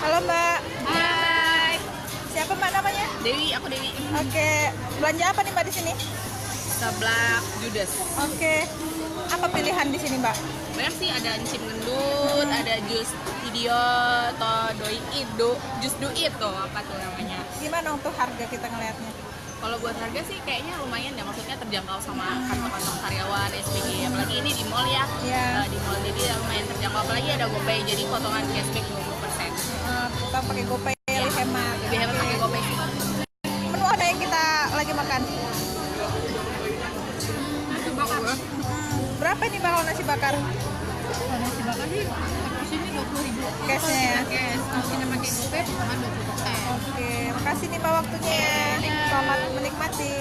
Halo Mbak. Hai. Siapa Mbak namanya? Dewi, aku Dewi. Oke, belanja apa nih Mbak di sini? Seblak Judes. Oke. Apa pilihan di sini Mbak? Banyak sih, ada encim gendut, ada jus idiot, atau doi ido, jus duit tuh, apa tuh namanya. Gimana untuk harga kita ngelihatnya? Kalau buat harga sih kayaknya lumayan ya, maksudnya terjangkau sama kantong-kantong karyawan SPG. Apalagi ini di mall ya, Iya. di mall jadi lumayan terjangkau. Apalagi ada GoPay, jadi potongan cashback 20%. Kita pakai GoPay lebih hemat. Lebih hemat pakai GoPay sih. Menu apa yang kita lagi makan? Nasi bakar. Berapa nih Mbak kalau nasi bakar? Kalau nasi bakar sih, di sini 20.000. Cashnya ya? Cash, kalau kita pakai GoPay potongan 20%. Oke, makasih nih Mbak waktunya. Selamat menikmati.